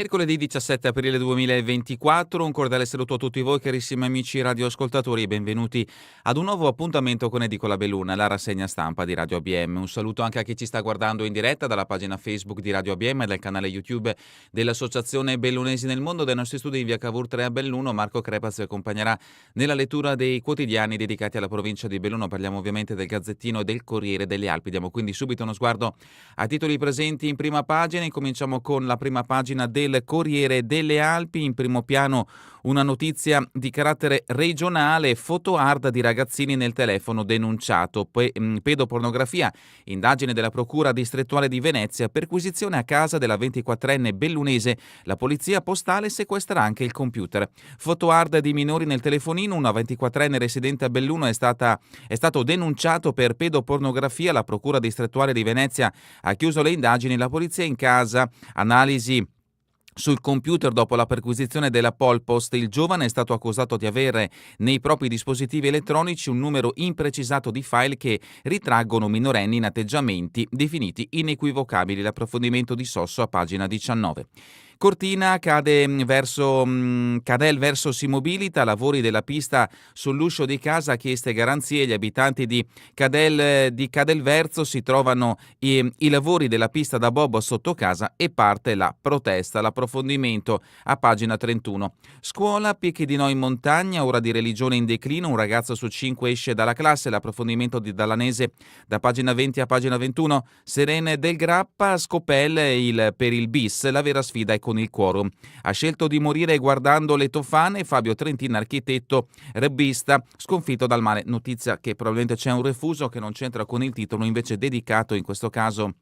Mercoledì 17 aprile 2024, un cordiale saluto a tutti voi carissimi amici radioascoltatori e benvenuti ad un nuovo appuntamento con Edicola Belluna, la rassegna stampa di Radio ABM. Un saluto anche a chi ci sta guardando in diretta dalla pagina Facebook di Radio ABM e dal canale YouTube dell'Associazione Bellunesi nel Mondo. Dai nostri studi in via Cavour 3 a Belluno, Marco Crepaz vi accompagnerà nella lettura dei quotidiani dedicati alla provincia di Belluno. Parliamo ovviamente del Gazzettino e del Corriere delle Alpi. Diamo quindi subito uno sguardo ai titoli presenti in prima pagina. Incominciamo con la prima pagina del Corriere delle Alpi. In primo piano una notizia di carattere regionale: foto hard di ragazzini nel telefono denunciato, pedopornografia, indagine della Procura distrettuale di Venezia, perquisizione a casa della 24enne bellunese, la polizia postale sequestra anche il computer. Foto hard di minori nel telefonino, una 24enne residente a Belluno è stato denunciato per pedopornografia, la Procura distrettuale di Venezia ha chiuso le indagini, la polizia in casa, analisi sul computer dopo la perquisizione della Polpost. Il giovane è stato accusato di avere nei propri dispositivi elettronici un numero imprecisato di file che ritraggono minorenni in atteggiamenti definiti inequivocabili. L'approfondimento di Sosso a pagina 19. Cortina, Cadel verso si mobilita, lavori della pista sull'uscio di casa, chieste garanzie. Gli abitanti di Cadel Verso si trovano i lavori della pista da bob sotto casa e parte la protesta. L'approfondimento a pagina 31. Scuola, picchi di no in montagna, ora di religione in declino, un ragazzo su 5 esce dalla classe. L'approfondimento di Dallanese da pagina 20 a pagina 21. Serene del Grappa, Scopel per il bis, la vera sfida è con il quorum. Ha scelto di morire guardando le tofane. Fabio Trentin, architetto rugbista, sconfitto dal male. Notizia che probabilmente c'è un refuso che non c'entra con il titolo, invece dedicato in questo caso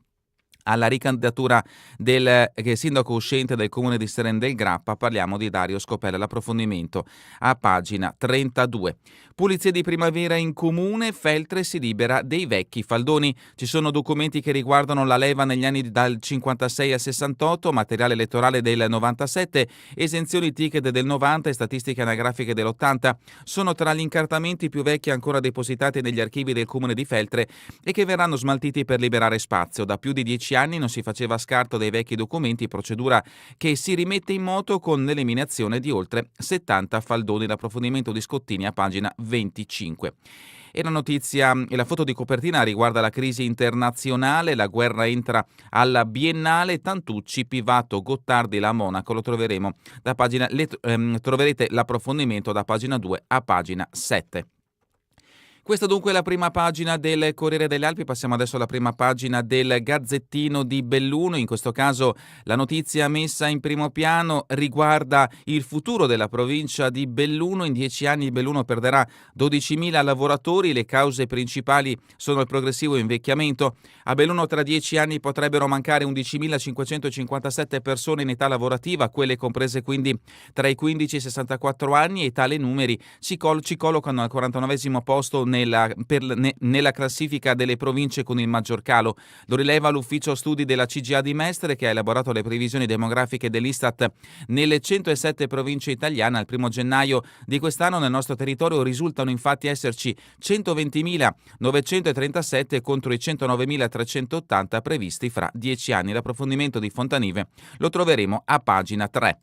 alla ricandidatura del sindaco uscente del comune di Serene del Grappa. Parliamo di Dario Scopella. L'approfondimento a pagina 32. Pulizie di primavera in comune, Feltre si libera dei vecchi faldoni. Ci sono documenti che riguardano la leva negli anni dal 56 al 68, materiale elettorale del 97, esenzioni ticket del 90 e statistiche anagrafiche dell'80. Sono tra gli incartamenti più vecchi ancora depositati negli archivi del comune di Feltre e che verranno smaltiti per liberare spazio. Da più di 10 anni non si faceva scarto dei vecchi documenti, procedura che si rimette in moto con l'eliminazione di oltre 70 faldoni. L'approfondimento di Scottini a pagina 25. E la notizia e la foto di copertina riguarda la crisi internazionale, la guerra entra alla Biennale, Tantucci, Pivato, Gottardi, la Monaco. Lo troveremo da pagina, troverete l'approfondimento da pagina 2 a pagina 7. Questa dunque è la prima pagina del Corriere delle Alpi. Passiamo adesso alla prima pagina del Gazzettino di Belluno. In questo caso la notizia messa in primo piano riguarda il futuro della provincia di Belluno. In 10 anni Belluno perderà 12.000 lavoratori. Le cause principali sono il progressivo invecchiamento. A Belluno tra 10 anni potrebbero mancare 11.557 persone in età lavorativa, quelle comprese quindi tra i 15 e i 64 anni, e tali numeri ci collocano al 49esimo posto nella classifica delle province con il maggior calo. Lo rileva l'ufficio studi della CGA di Mestre, che ha elaborato le previsioni demografiche dell'Istat nelle 107 province italiane. Al 1 gennaio di quest'anno nel nostro territorio risultano infatti esserci 120.937 contro i 109.380 previsti fra 10 anni. L'approfondimento di Fontanive lo troveremo a pagina 3.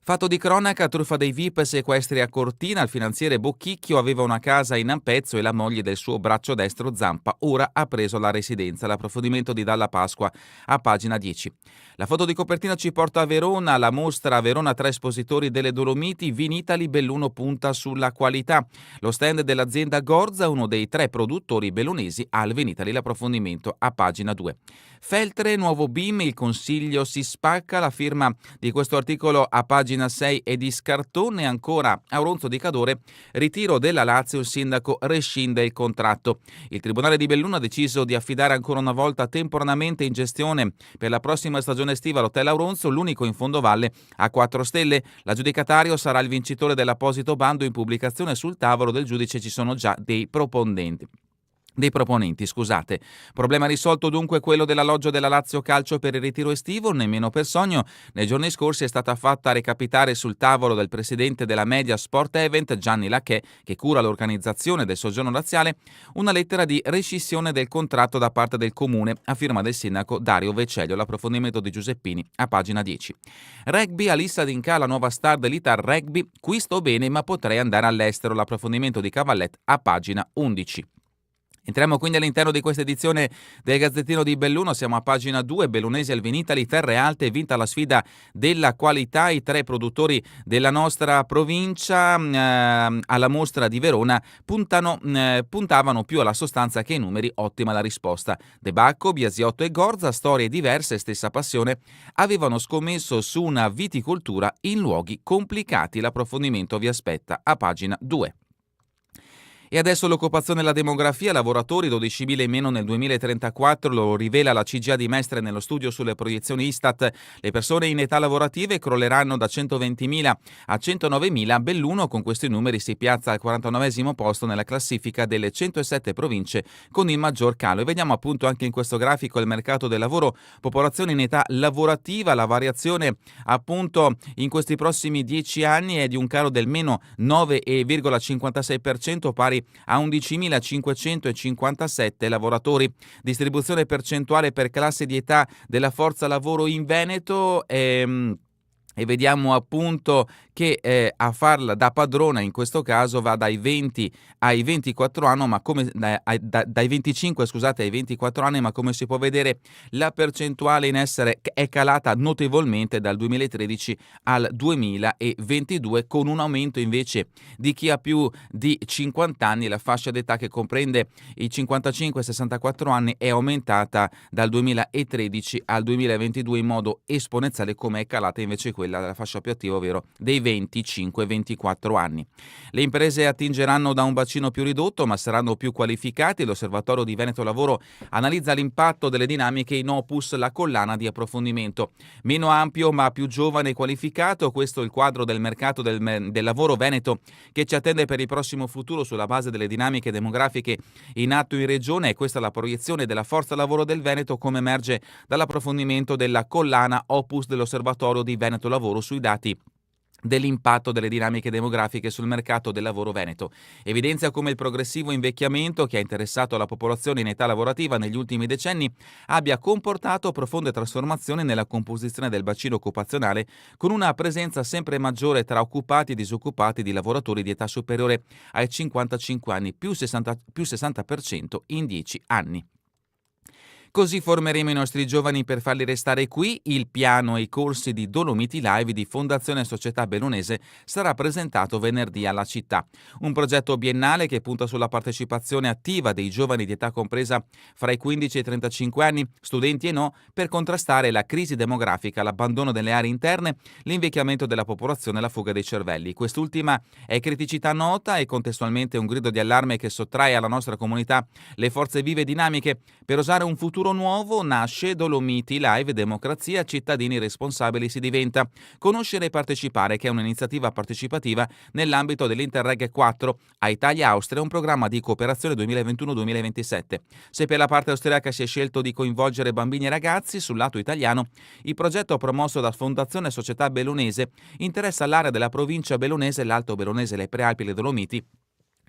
Fatto di cronaca, truffa dei VIP, sequestri a Cortina. Il finanziere Bocchicchio aveva una casa in Ampezzo e la moglie del suo braccio destro Zampa ora ha preso la residenza. L'approfondimento di Dalla Pasqua a pagina 10. La foto di copertina ci porta a Verona, la mostra a Verona tra espositori delle Dolomiti. Vinitali, Belluno punta sulla qualità. Lo stand dell'azienda Gorza, uno dei 3 produttori bellunesi al Vinitali. L'approfondimento a pagina 2. Feltre, nuovo BIM, il consiglio si spacca. La firma di questo articolo a pagina 6 è di Scartone. Ancora Auronzo di Cadore, ritiro della Lazio, il sindaco rescinde il contratto. Il Tribunale di Belluno ha deciso di affidare ancora una volta temporaneamente in gestione per la prossima stagione estiva l'Hotel Auronzo, l'unico in fondovalle a 4 stelle. L'aggiudicatario sarà il vincitore dell'apposito bando in pubblicazione. Sul tavolo del giudice ci sono già dei proponenti. dei proponenti, scusate. Problema risolto dunque quello dell'alloggio della Lazio Calcio per il ritiro estivo, nemmeno per sogno. Nei giorni scorsi è stata fatta recapitare sul tavolo del presidente della Media Sport Event, Gianni Lacchè, che cura l'organizzazione del soggiorno laziale, una lettera di rescissione del contratto da parte del comune, a firma del sindaco Dario Vecellio. L'approfondimento di Giuseppini a pagina 10. Rugby, Alissa Dinca, la nuova star dell'Ital Rugby, qui sto bene ma potrei andare all'estero. L'approfondimento di Cavallet a pagina 11. Entriamo quindi all'interno di questa edizione del Gazzettino di Belluno, siamo a pagina 2, Bellunesi al Vinitali, Terre Alte, vinta la sfida della qualità, i 3 produttori della nostra provincia alla mostra di Verona puntavano più alla sostanza che ai numeri, ottima la risposta. De Bacco, Biasiotto e Gorza, storie diverse, stessa passione, avevano scommesso su una viticoltura in luoghi complicati, l'approfondimento vi aspetta a pagina 2. E adesso l'occupazione e la demografia, lavoratori 12.000 in meno nel 2034, lo rivela la CGA di Mestre nello studio sulle proiezioni Istat. Le persone in età lavorative crolleranno da 120.000 a 109.000. Belluno con questi numeri si piazza al 49esimo posto nella classifica delle 107 province con il maggior calo. E vediamo appunto anche in questo grafico il mercato del lavoro, popolazione in età lavorativa, la variazione appunto in questi prossimi 10 anni è di un calo del meno 9,56%, pari a 11.557 lavoratori. Distribuzione percentuale per classe di età della forza lavoro in Veneto e vediamo appunto che a farla da padrona in questo caso va dai 20 ai 24 anni, ma come dai 25 ai 24 anni, ma come si può vedere la percentuale in essere è calata notevolmente dal 2013 al 2022, con un aumento invece di chi ha più di 50 anni. La fascia d'età che comprende i 55-64 anni è aumentata dal 2013 al 2022 in modo esponenziale, come è calata invece quella della fascia più attiva, ovvero dei 25-24 anni. Le imprese attingeranno da un bacino più ridotto, ma saranno più qualificati. L'Osservatorio di Veneto Lavoro analizza l'impatto delle dinamiche in Opus, la collana di approfondimento. Meno ampio, ma più giovane e qualificato, questo è il quadro del mercato del lavoro veneto che ci attende per il prossimo futuro sulla base delle dinamiche demografiche in atto in regione, e questa è la proiezione della forza lavoro del Veneto, come emerge dall'approfondimento della collana Opus dell'Osservatorio di Veneto Lavoro sui dati dell'impatto delle dinamiche demografiche sul mercato del lavoro veneto. Evidenzia come il progressivo invecchiamento che ha interessato la popolazione in età lavorativa negli ultimi decenni abbia comportato profonde trasformazioni nella composizione del bacino occupazionale, con una presenza sempre maggiore tra occupati e disoccupati di lavoratori di età superiore ai 55 anni, più 60% in 10 anni. Così formeremo i nostri giovani per farli restare qui. Il piano e i corsi di Dolomiti Live di Fondazione Società Bellunese sarà presentato venerdì alla città. Un progetto biennale che punta sulla partecipazione attiva dei giovani di età compresa fra i 15 e i 35 anni, studenti e no, per contrastare la crisi demografica, l'abbandono delle aree interne, l'invecchiamento della popolazione e la fuga dei cervelli. Quest'ultima è criticità nota e contestualmente un grido di allarme che sottrae alla nostra comunità le forze vive e dinamiche per osare un futuro nuovo. Nasce Dolomiti Live Democrazia, cittadini responsabili si diventa. Conoscere e partecipare, che è un'iniziativa partecipativa nell'ambito dell'Interreg 4 a Italia-Austria, un programma di cooperazione 2021-2027. Se per la parte austriaca si è scelto di coinvolgere bambini e ragazzi, sul lato italiano il progetto promosso da Fondazione Società Bellunese interessa l'area della provincia bellunese, l'Alto Bellunese, le Prealpi e le Dolomiti,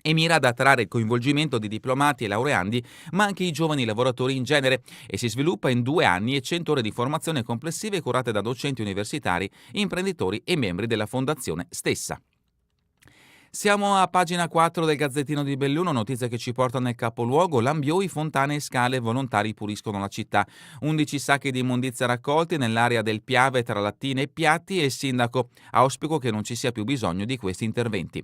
e mira ad attrarre il coinvolgimento di diplomati e laureandi, ma anche i giovani lavoratori in genere, e si sviluppa in 2 anni e 100 ore di formazione complessive curate da docenti universitari, imprenditori e membri della fondazione stessa. Siamo a pagina 4 del Gazzettino di Belluno, notizie che ci portano nel capoluogo. Lambioi, fontane e scale, volontari puliscono la città. 11 sacchi di immondizia raccolti nell'area del Piave tra lattine e piatti, e il sindaco auspico che non ci sia più bisogno di questi interventi.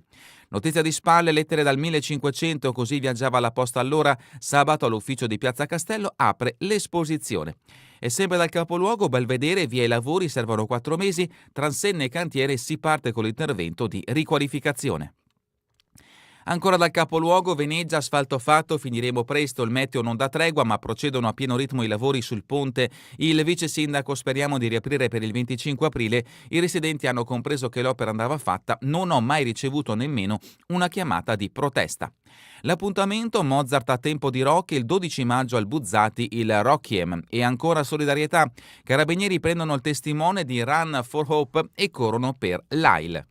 Notizia di spalle, lettere dal 1500, così viaggiava la posta allora. Sabato all'ufficio di Piazza Castello apre l'esposizione. E sempre dal capoluogo, Belvedere, via i lavori, servono 4 mesi, transenne e cantiere, si parte con l'intervento di riqualificazione. Ancora dal capoluogo, Venezia, asfalto fatto, finiremo presto, il meteo non dà tregua ma procedono a pieno ritmo i lavori sul ponte. Il vice sindaco: speriamo di riaprire per il 25 aprile, i residenti hanno compreso che l'opera andava fatta, non ho mai ricevuto nemmeno una chiamata di protesta. L'appuntamento Mozart a tempo di rock il 12 maggio al Buzzati, il Rockiem. E ancora solidarietà, carabinieri prendono il testimone di Run for Hope e corrono per l'AIL.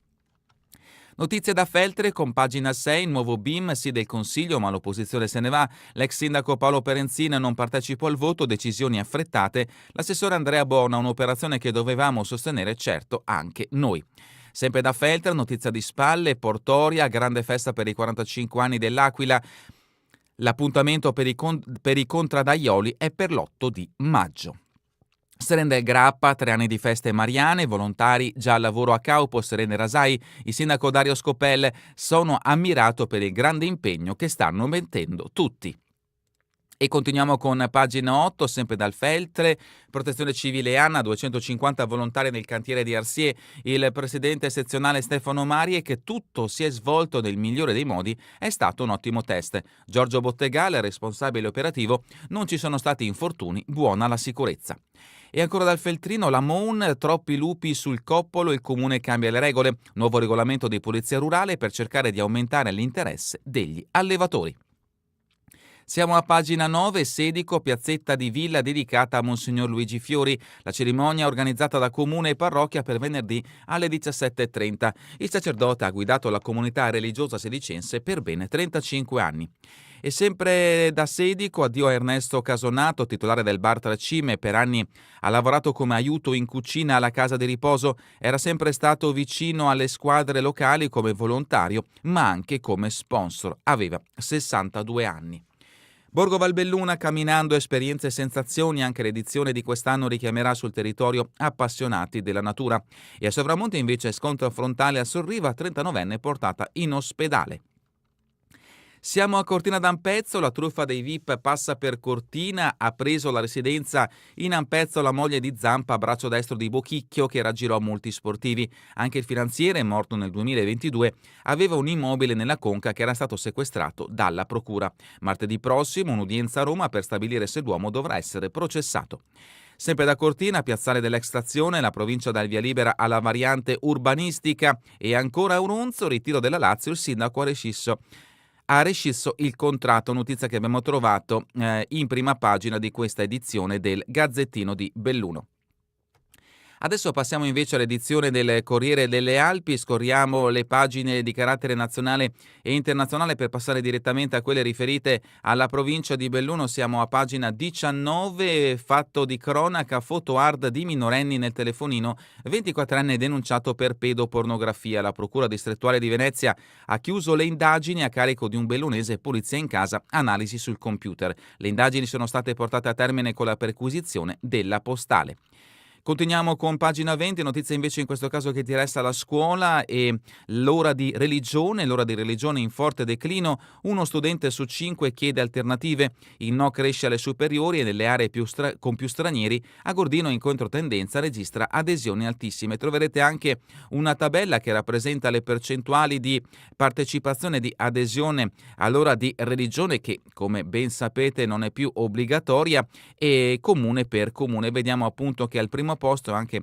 Notizie da Feltre con pagina 6, il nuovo BIM, sì del Consiglio ma l'opposizione se ne va, l'ex sindaco Paolo Perenzin non partecipò al voto, decisioni affrettate, l'assessore Andrea Bona, un'operazione che dovevamo sostenere certo anche noi. Sempre da Feltre, notizia di spalle, Portoria, grande festa per i 45 anni dell'Aquila, l'appuntamento per i contradaioli è per l'8 di maggio. Serende Grappa, 3 anni di feste mariane, volontari già al lavoro a Caupo, Serende Rasai, il sindaco Dario Scopel: sono ammirato per il grande impegno che stanno mettendo tutti. E continuiamo con pagina 8, sempre dal Feltre, Protezione Civile Anna, 250 volontari nel cantiere di Arsier, il presidente sezionale Stefano Marie: che tutto si è svolto nel migliore dei modi, è stato un ottimo test. Giorgio Bottegale, responsabile operativo: non ci sono stati infortuni, buona la sicurezza. E ancora dal Feltrino, la Mon, troppi lupi sul coppolo, il comune cambia le regole, nuovo regolamento di polizia rurale per cercare di aumentare l'interesse degli allevatori. Siamo a pagina 9, Sedico, piazzetta di villa dedicata a Monsignor Luigi Fiori, la cerimonia organizzata da comune e parrocchia per venerdì alle 17:30. Il sacerdote ha guidato la comunità religiosa sedicense per ben 35 anni. E sempre da Sedico, addio a Ernesto Casonato, titolare del bar Tracime, per anni ha lavorato come aiuto in cucina alla casa di riposo, era sempre stato vicino alle squadre locali come volontario, ma anche come sponsor. Aveva 62 anni. Borgo Valbelluna, camminando, esperienze e sensazioni, anche l'edizione di quest'anno richiamerà sul territorio appassionati della natura. E a Sovramonte invece scontro frontale a Sorriva, 39enne portata in ospedale. Siamo a Cortina d'Ampezzo, la truffa dei VIP passa per Cortina, ha preso la residenza in Ampezzo la moglie di Zampa, braccio destro di Bochicchio, che raggirò molti sportivi. Anche il finanziere, morto nel 2022, aveva un immobile nella Conca che era stato sequestrato dalla procura. Martedì prossimo un'udienza a Roma per stabilire se l'uomo dovrà essere processato. Sempre da Cortina, piazzale dell'Extrazione, la provincia dà il via libera alla variante urbanistica. E ancora a Ununzo, ritiro della Lazio, il sindaco ha rescisso il contratto, notizia che abbiamo trovato in prima pagina di questa edizione del Gazzettino di Belluno. Adesso passiamo invece all'edizione del Corriere delle Alpi, scorriamo le pagine di carattere nazionale e internazionale per passare direttamente a quelle riferite alla provincia di Belluno. Siamo a pagina 19, fatto di cronaca, foto hard di minorenni nel telefonino, 24enne denunciato per pedopornografia. La procura distrettuale di Venezia ha chiuso le indagini a carico di un bellunese, polizia in casa, analisi sul computer. Le indagini sono state portate a termine con la perquisizione della postale. Continuiamo con pagina 20, notizia invece in questo caso che interessa la scuola e l'ora di religione in forte declino, uno studente su 5 chiede alternative, il no cresce alle superiori e nelle aree con più stranieri, a Gordino in controtendenza registra adesioni altissime. Troverete anche una tabella che rappresenta le percentuali di partecipazione di adesione all'ora di religione che, come ben sapete, non è più obbligatoria e comune per comune. Vediamo appunto che al primo posto, anche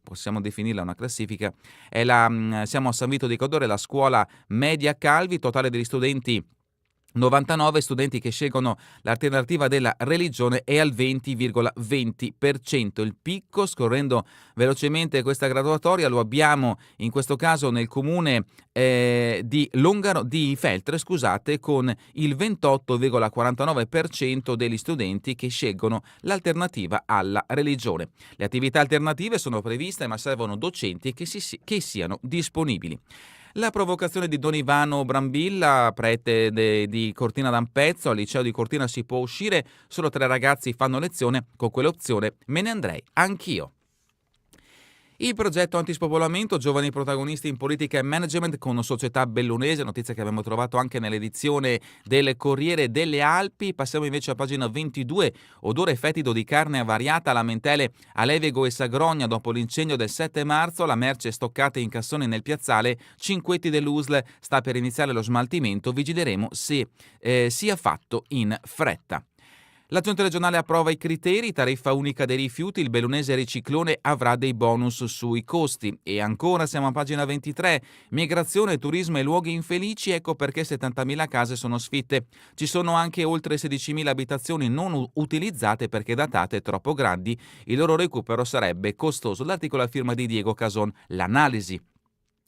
possiamo definirla una classifica, siamo a San Vito di Cadore, la scuola media Calvi, totale degli studenti 99 studenti che scelgono l'alternativa della religione è al 20,20%. Il picco, scorrendo velocemente questa graduatoria, lo abbiamo in questo caso nel comune di Feltre, con il 28,49% degli studenti che scelgono l'alternativa alla religione. Le attività alternative sono previste ma servono docenti che siano disponibili. La provocazione di Don Ivano Brambilla, prete di Cortina d'Ampezzo, al liceo di Cortina si può uscire, solo 3 ragazzi fanno lezione, con quell'opzione me ne andrei anch'io. Il progetto antispopolamento, giovani protagonisti in politica e management con società bellunese, notizia che abbiamo trovato anche nell'edizione del Corriere delle Alpi. Passiamo invece a pagina 22, odore fetido di carne avariata a lamentele a Levego e Sagrogna dopo l'incendio del 7 marzo, la merce stoccata in cassoni nel piazzale, Cinquetti dell'USL sta per iniziare lo smaltimento, vigileremo se sia fatto in fretta. La Giunta regionale approva i criteri, tariffa unica dei rifiuti, il bellunese Riciclone avrà dei bonus sui costi. E ancora siamo a pagina 23, migrazione, turismo e luoghi infelici, ecco perché 70.000 case sono sfitte. Ci sono anche oltre 16.000 abitazioni non utilizzate perché datate troppo grandi, il loro recupero sarebbe costoso. L'articolo a firma di Diego Cason, l'analisi.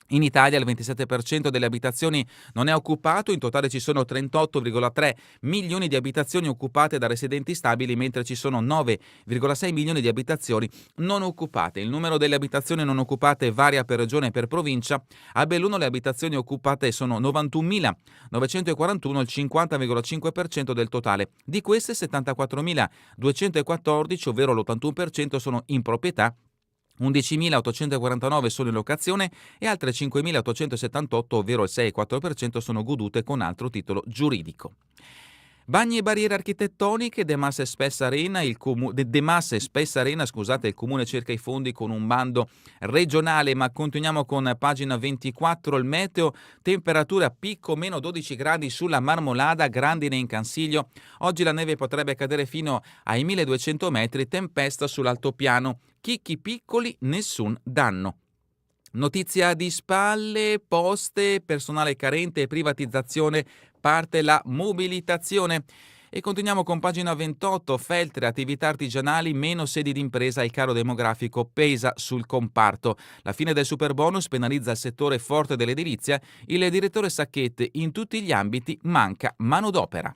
In Italia il 27% delle abitazioni non è occupato, in totale ci sono 38,3 milioni di abitazioni occupate da residenti stabili, mentre ci sono 9,6 milioni di abitazioni non occupate. Il numero delle abitazioni non occupate varia per regione e per provincia. A Belluno le abitazioni occupate sono 91.941, il 50,5% del totale. Di queste 74.214, ovvero l'81%, sono in proprietà, 11.849 sono in locazione e altre 5.878, ovvero il 6,4%, sono godute con altro titolo giuridico. Bagni e barriere architettoniche, De Massa e Spessa Arena, il Comune cerca i fondi con un bando regionale, ma continuiamo con pagina 24, il meteo, temperature a picco, meno 12 gradi sulla Marmolada, grandine in Cansiglio, oggi la neve potrebbe cadere fino ai 1.200 metri, tempesta sull'altopiano, chicchi piccoli, nessun danno. Notizia di spalle, poste, personale carente e privatizzazione, parte la mobilitazione. E continuiamo con pagina 28, Feltre, attività artigianali, meno sedi d'impresa, il caro demografico pesa sul comparto. La fine del superbonus penalizza il settore forte dell'edilizia, il direttore Sacchetti, in tutti gli ambiti manca manodopera.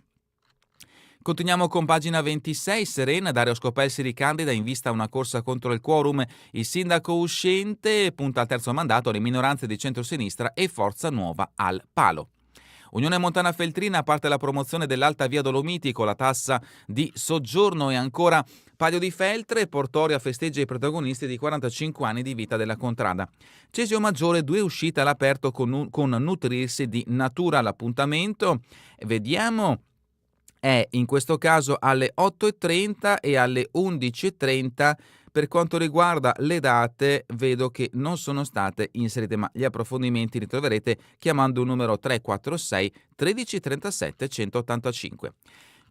Continuiamo con pagina 26, Serena, Dario Scopel si ricandida in vista a una corsa contro il quorum, il sindaco uscente punta al terzo mandato, le minoranze di centrosinistra e Forza Nuova al palo. Unione Montana Feltrina, a parte la promozione dell'Alta Via Dolomiti con la tassa di soggiorno. E ancora Palio di Feltre, Portoria festeggia i protagonisti di 45 anni di vita della contrada. Cesio Maggiore, 2 uscite all'aperto con nutrirsi di natura. L'appuntamento, vediamo, è in questo caso alle 8.30 e alle 11.30. Per quanto riguarda le date, vedo che non sono state inserite, ma gli approfondimenti li troverete chiamando il numero 346 13 37 185.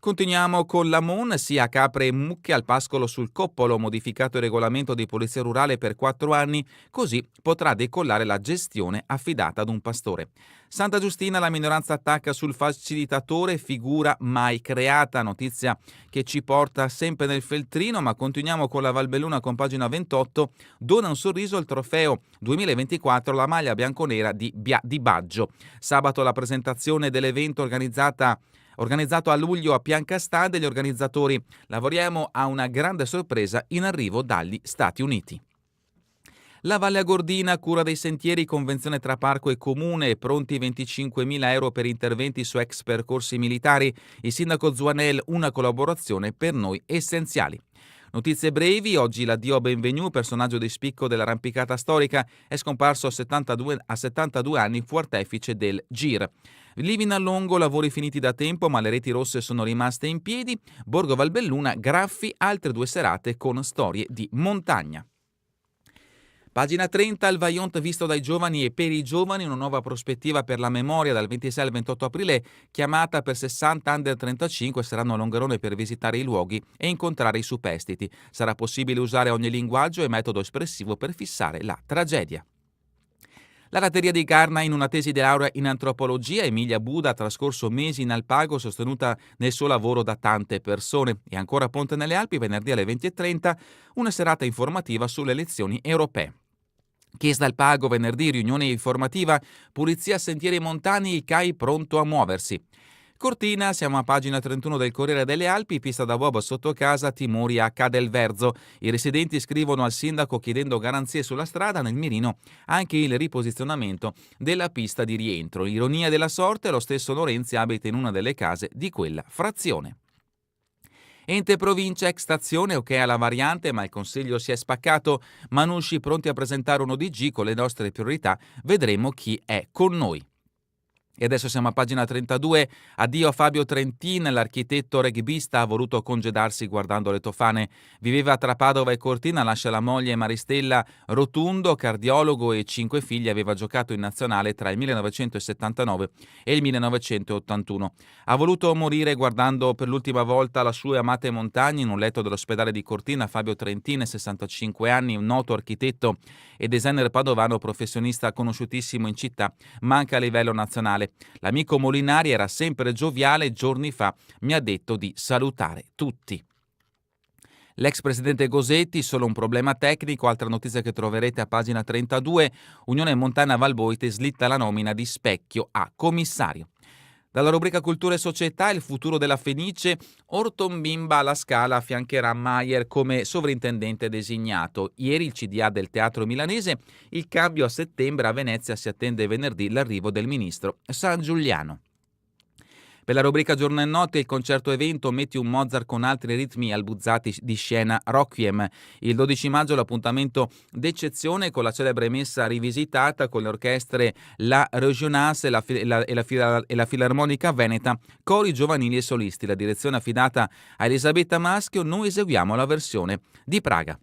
Continuiamo con la MON, sia a capre e mucche al pascolo sul Coppolo, modificato il regolamento di polizia rurale per 4 anni, così potrà decollare la gestione affidata ad un pastore. Santa Giustina, la minoranza attacca sul facilitatore, figura mai creata, notizia che ci porta sempre nel Feltrino, ma continuiamo con la Valbelluna con pagina 28, dona un sorriso al trofeo 2024, la maglia bianconera di Baggio. Sabato la presentazione dell'evento organizzato a luglio a Piancastade, gli organizzatori: lavoriamo a una grande sorpresa in arrivo dagli Stati Uniti. La Valle Agordina, cura dei sentieri, convenzione tra parco e comune, pronti 25.000 euro per interventi su ex percorsi militari. Il sindaco Zuanel, una collaborazione per noi essenziali. Notizie brevi, oggi l'addio a Benvenu, personaggio di spicco dell'arrampicata storica, è scomparso a 72 anni, fu artefice del GIR. Living a Longo, lavori finiti da tempo ma le reti rosse sono rimaste in piedi. Borgo Valbelluna, Graffi, altre 2 serate con storie di montagna. Pagina 30, il Vaillant visto dai giovani e per i giovani, una nuova prospettiva per la memoria dal 26 al 28 aprile, chiamata per 60 under 35, saranno a Longarone per visitare i luoghi e incontrare i superstiti. Sarà possibile usare ogni linguaggio e metodo espressivo per fissare la tragedia. La Lateria di Garna, in una tesi di laurea in antropologia, Emilia Buda ha trascorso mesi in Alpago, sostenuta nel suo lavoro da tante persone. E ancora Ponte nelle Alpi, venerdì alle 20.30, una serata informativa sulle elezioni europee. Chiesa d'Alpago, venerdì, riunione informativa, pulizia sentieri montani, il CAI pronto a muoversi. Cortina, siamo a pagina 31 del Corriere delle Alpi, pista da bob sotto casa, timori a Cadelverzo. I residenti scrivono al sindaco chiedendo garanzie sulla strada, nel mirino anche il riposizionamento della pista di rientro. Ironia della sorte, lo stesso Lorenzi abita in una delle case di quella frazione. Ente provincia ex stazione, ok alla variante, ma il consiglio si è spaccato. Manusci pronti a presentare un ODG con le nostre priorità, vedremo chi è con noi. E adesso siamo a pagina 32. Addio a Fabio Trentin, l'architetto rugbista ha voluto congedarsi guardando le tofane. Viveva tra Padova e Cortina, lascia la moglie Maristella Rotundo, cardiologo e 5 figli, aveva giocato in nazionale tra il 1979 e il 1981. Ha voluto morire guardando per l'ultima volta le sue amate montagne in un letto dell'ospedale di Cortina. Fabio Trentin, 65 anni, un noto architetto e designer padovano professionista conosciutissimo in città, ma anche a livello nazionale. L'amico Molinari era sempre gioviale, giorni fa mi ha detto di salutare tutti. L'ex presidente Gosetti, solo un problema tecnico, altra notizia che troverete a pagina 32, Unione Montana Valboite slitta la nomina di Specchio a commissario. Dalla rubrica Cultura e Società, il futuro della Fenice, Orton Bimba alla Scala affiancherà Maier come sovrintendente designato. Ieri il CDA del Teatro Milanese, il cambio a settembre, a Venezia si attende venerdì l'arrivo del ministro San Giuliano. Per la rubrica Giorno e Notte, il concerto evento Metti un Mozart con altri ritmi al Buzzati di scena Requiem. Il 12 maggio l'appuntamento d'eccezione con la celebre messa rivisitata con le orchestre La Régionance e la Filarmonica Veneta, cori giovanili e solisti. La direzione affidata a Elisabetta Maschio, noi eseguiamo la versione di Praga.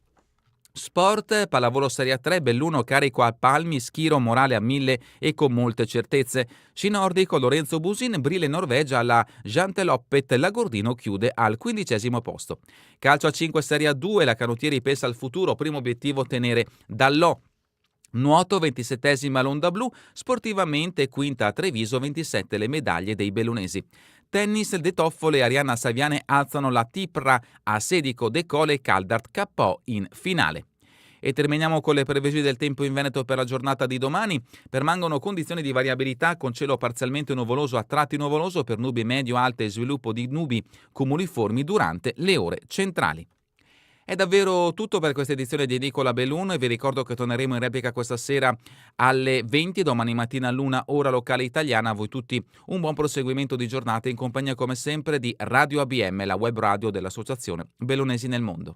Sport, pallavolo Serie 3, Belluno carico a palmi, Schiro morale a 1000 e con molte certezze. Sci nordico, Lorenzo Busin, Brille Norvegia alla Janteloppet, Lagordino chiude al 15° posto. Calcio a 5 Serie A2, la Canottieri pensa al futuro, primo obiettivo tenere Dallò. Nuoto 27esima l'Onda Blu, sportivamente quinta a Treviso, 27 le medaglie dei bellunesi. Tennis, De Toffole e Arianna Saviane alzano la Tipra a Sedico, De Cole e Caldart KO in finale. E terminiamo con le previsioni del tempo in Veneto per la giornata di domani. Permangono condizioni di variabilità con cielo parzialmente nuvoloso a tratti nuvoloso per nubi medio-alte e sviluppo di nubi cumuliformi durante le ore centrali. È davvero tutto per questa edizione di Edicola Belluno e vi ricordo che torneremo in replica questa sera alle 20, domani mattina all'1 ora locale italiana. A voi tutti un buon proseguimento di giornata in compagnia come sempre di Radio ABM, la web radio dell'Associazione Bellunesi nel Mondo.